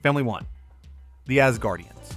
Family 1. The Asgardians.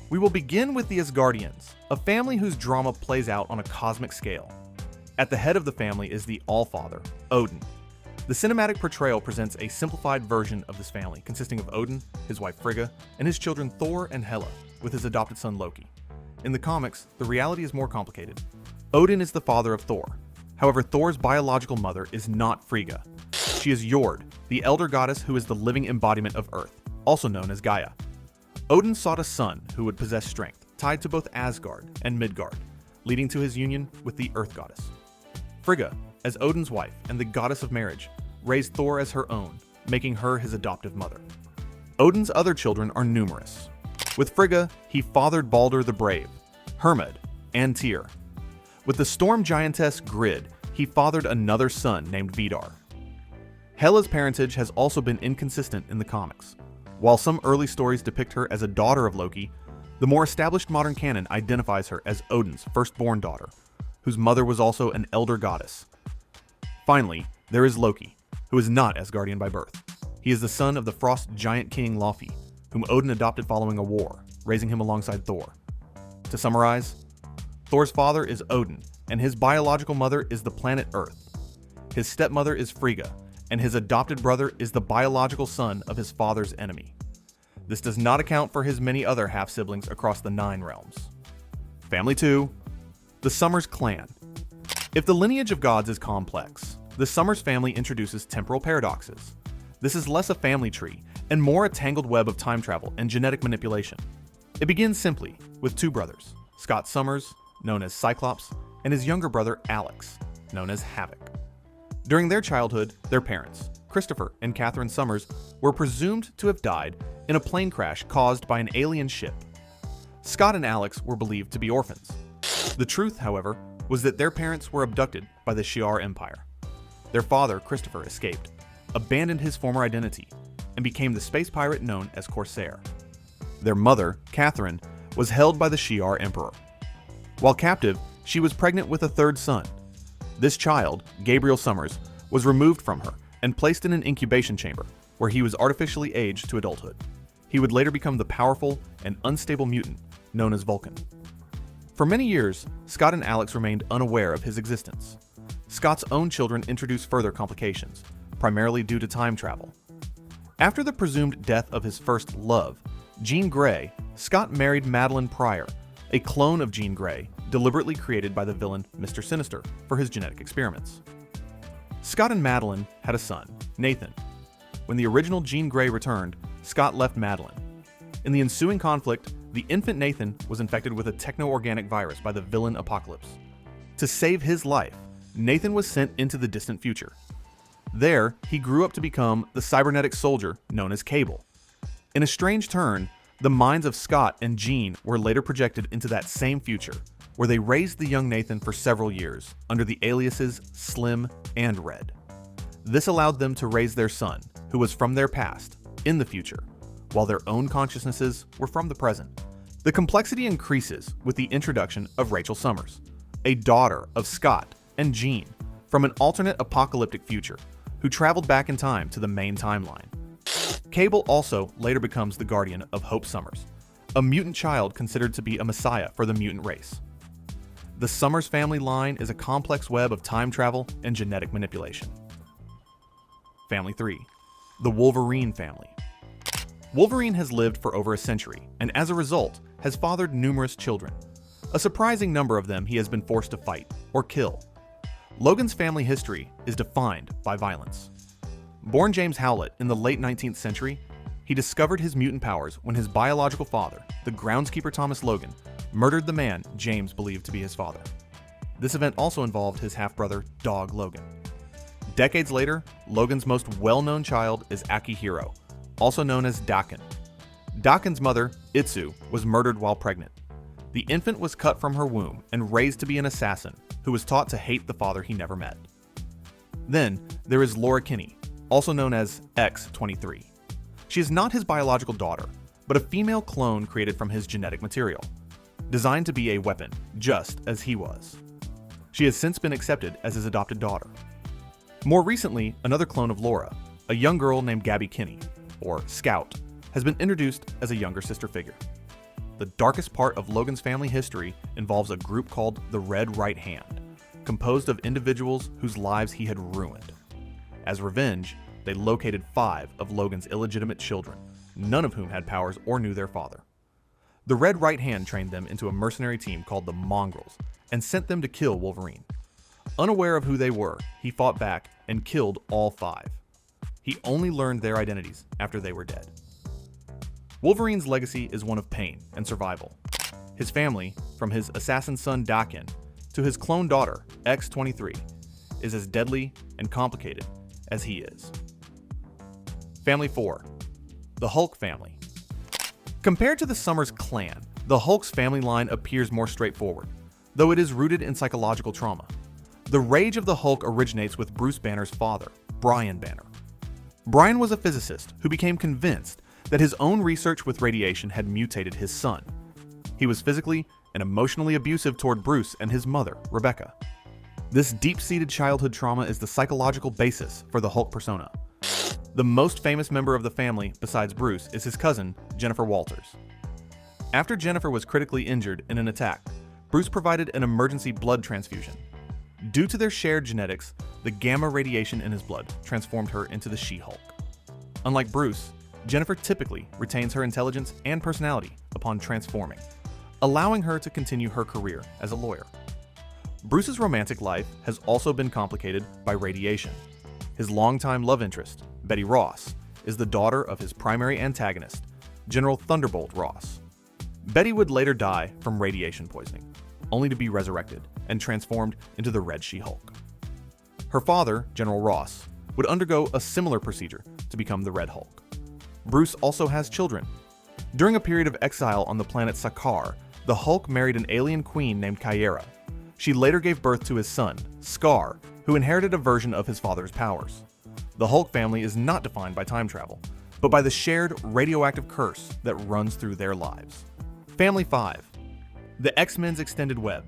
We will begin with the Asgardians, a family whose drama plays out on a cosmic scale. At the head of the family is the Allfather, Odin. The cinematic portrayal presents a simplified version of this family, consisting of Odin, his wife Frigga, and his children Thor and Hela, with his adopted son Loki. In the comics, the reality is more complicated. Odin is the father of Thor. However, Thor's biological mother is not Frigga. She is Jord, the elder goddess who is the living embodiment of Earth, also known as Gaia. Odin sought a son who would possess strength, tied to both Asgard and Midgard, leading to his union with the Earth goddess. Frigga, as Odin's wife and the goddess of marriage, raised Thor as her own, making her his adoptive mother. Odin's other children are numerous. With Frigga, he fathered Balder the Brave, Hermod, and Tyr. With the storm giantess Grid, he fathered another son named Vidar. Hela's parentage has also been inconsistent in the comics. While some early stories depict her as a daughter of Loki, the more established modern canon identifies her as Odin's firstborn daughter, whose mother was also an elder goddess. Finally, there is Loki, who is not Asgardian by birth. He is the son of the frost giant king Laufey, whom Odin adopted following a war, raising him alongside Thor. To summarize, Thor's father is Odin, and his biological mother is the planet Earth. His stepmother is Frigga, and his adopted brother is the biological son of his father's enemy. This does not account for his many other half-siblings across the 9 realms. Family 2. The Summers Clan. If the lineage of gods is complex, the Summers family introduces temporal paradoxes. This is less a family tree, and more a tangled web of time travel and genetic manipulation. It begins simply with 2 brothers, Scott Summers, known as Cyclops, and his younger brother Alex, known as Havoc. During their childhood, their parents, Christopher and Catherine Summers, were presumed to have died in a plane crash caused by an alien ship. Scott and Alex were believed to be orphans. The truth, however, was that their parents were abducted by the Shi'ar Empire. Their father, Christopher, escaped, abandoned his former identity, and became the space pirate known as Corsair. Their mother, Catherine, was held by the Shi'ar Emperor. While captive, she was pregnant with a 3rd son. This child, Gabriel Summers, was removed from her and placed in an incubation chamber, where he was artificially aged to adulthood. He would later become the powerful and unstable mutant known as Vulcan. For many years, Scott and Alex remained unaware of his existence. Scott's own children introduced further complications, primarily due to time travel. After the presumed death of his first love, Jean Grey, Scott married Madeline Pryor, a clone of Jean Grey, deliberately created by the villain Mr. Sinister for his genetic experiments. Scott and Madeline had a son, Nathan. When the original Jean Grey returned, Scott left Madeline. In the ensuing conflict, the infant Nathan was infected with a techno-organic virus by the villain Apocalypse. To save his life, Nathan was sent into the distant future. There, he grew up to become the cybernetic soldier known as Cable. In a strange turn, the minds of Scott and Jean were later projected into that same future, where they raised the young Nathan for several years under the aliases Slim and Red. This allowed them to raise their son, who was from their past, in the future, while their own consciousnesses were from the present. The complexity increases with the introduction of Rachel Summers, a daughter of Scott and Jean from an alternate apocalyptic future, who traveled back in time to the main timeline. Cable also later becomes the guardian of Hope Summers, a mutant child considered to be a messiah for the mutant race. The Summers family line is a complex web of time travel and genetic manipulation. Family 3. The Wolverine family. Wolverine has lived for over a century, and as a result, has fathered numerous children. A surprising number of them he has been forced to fight, or kill. Logan's family history is defined by violence. Born James Howlett in the late 19th century, he discovered his mutant powers when his biological father, the groundskeeper Thomas Logan, murdered the man James believed to be his father. This event also involved his half-brother, Dog Logan. Decades later, Logan's most well-known child is Akihiro, also known as Daken. Daken's mother, Itsu, was murdered while pregnant. The infant was cut from her womb and raised to be an assassin who was taught to hate the father he never met. Then, there is Laura Kinney, also known as X-23. She is not his biological daughter, but a female clone created from his genetic material, designed to be a weapon, just as he was. She has since been accepted as his adopted daughter. More recently, another clone of Laura, a young girl named Gabby Kinney, or Scout, has been introduced as a younger sister figure. The darkest part of Logan's family history involves a group called the Red Right Hand, composed of individuals whose lives he had ruined. As revenge, they located 5 of Logan's illegitimate children, none of whom had powers or knew their father. The Red Right Hand trained them into a mercenary team called the Mongrels and sent them to kill Wolverine. Unaware of who they were, he fought back and killed all 5. He only learned their identities after they were dead. Wolverine's legacy is one of pain and survival. His family, from his assassin son Dakin to his clone daughter, X-23, is as deadly and complicated as he is. Family 4. The Hulk family. Compared to the Summers clan, the Hulk's family line appears more straightforward, though it is rooted in psychological trauma. The rage of the Hulk originates with Bruce Banner's father, Brian Banner. Brian was a physicist who became convinced that his own research with radiation had mutated his son. He was physically and emotionally abusive toward Bruce and his mother, Rebecca. This deep-seated childhood trauma is the psychological basis for the Hulk persona. The most famous member of the family, besides Bruce, is his cousin, Jennifer Walters. After Jennifer was critically injured in an attack, Bruce provided an emergency blood transfusion. Due to their shared genetics, the gamma radiation in his blood transformed her into the She-Hulk. Unlike Bruce, Jennifer typically retains her intelligence and personality upon transforming, allowing her to continue her career as a lawyer. Bruce's romantic life has also been complicated by radiation. His longtime love interest, Betty Ross, is the daughter of his primary antagonist, General Thunderbolt Ross. Betty would later die from radiation poisoning, only to be resurrected and transformed into the Red She-Hulk. Her father, General Ross, would undergo a similar procedure to become the Red Hulk. Bruce also has children. During a period of exile on the planet Sakaar, the Hulk married an alien queen named Kyera. She later gave birth to his son, Scar, who inherited a version of his father's powers. The Hulk family is not defined by time travel, but by the shared radioactive curse that runs through their lives. Family 5. The X-Men's Extended Web.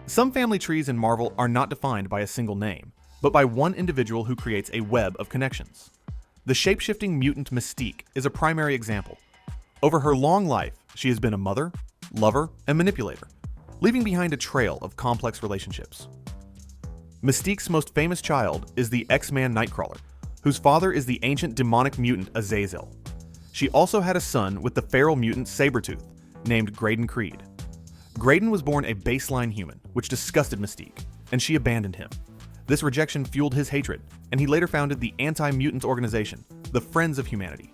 Some family trees in Marvel are not defined by a single name, but by one individual who creates a web of connections. The shape-shifting mutant Mystique is a primary example. Over her long life, she has been a mother, lover, and manipulator, leaving behind a trail of complex relationships. Mystique's most famous child is the X-Man Nightcrawler, whose father is the ancient demonic mutant Azazel. She also had a son with the feral mutant Sabretooth, named Graydon Creed. Graydon was born a baseline human, which disgusted Mystique, and she abandoned him. This rejection fueled his hatred, and he later founded the anti-mutant organization, the Friends of Humanity.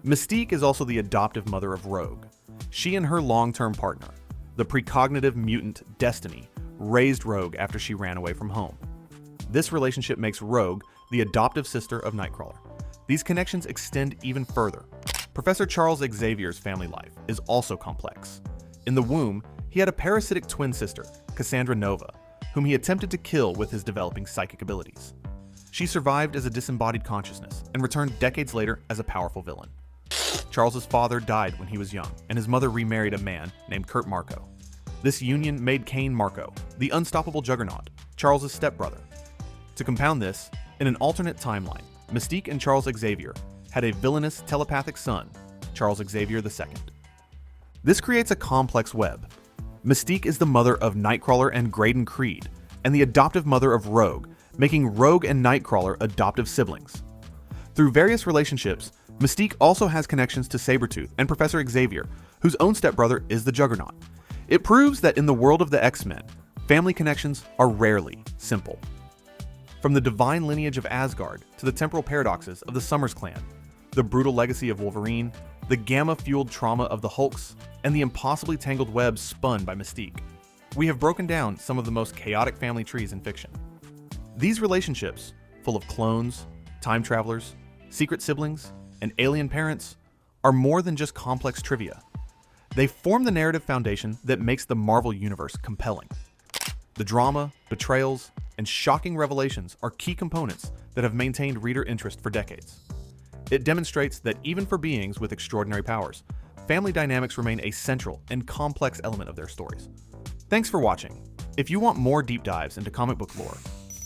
Mystique is also the adoptive mother of Rogue. She and her long-term partner, the precognitive mutant Destiny, raised Rogue after she ran away from home. This relationship makes Rogue the adoptive sister of Nightcrawler. These connections extend even further. Professor Charles Xavier's family life is also complex. In the womb, he had a parasitic twin sister, Cassandra Nova, whom he attempted to kill with his developing psychic abilities. She survived as a disembodied consciousness and returned decades later as a powerful villain. Charles's father died when he was young, and his mother remarried a man named Kurt Marco. This union made Kane Marco, the unstoppable juggernaut, Charles's stepbrother. To compound this, in an alternate timeline, Mystique and Charles Xavier had a villainous telepathic son, Charles Xavier II. This creates a complex web. Mystique is the mother of Nightcrawler and Graydon Creed, and the adoptive mother of Rogue, making Rogue and Nightcrawler adoptive siblings. Through various relationships, Mystique also has connections to Sabretooth and Professor Xavier, whose own stepbrother is the Juggernaut. It proves that in the world of the X-Men, family connections are rarely simple. From the divine lineage of Asgard to the temporal paradoxes of the Summers clan, the brutal legacy of Wolverine, the gamma-fueled trauma of the Hulks, and the impossibly tangled webs spun by Mystique, we have broken down some of the most chaotic family trees in fiction. These relationships, full of clones, time travelers, secret siblings, and alien parents, are more than just complex trivia. They form the narrative foundation that makes the Marvel Universe compelling. The drama, betrayals, and shocking revelations are key components that have maintained reader interest for decades. It demonstrates that even for beings with extraordinary powers, family dynamics remain a central and complex element of their stories. Thanks for watching. If you want more deep dives into comic book lore,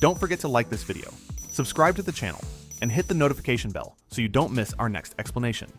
don't forget to like this video, subscribe to the channel, and hit the notification bell so you don't miss our next explanation.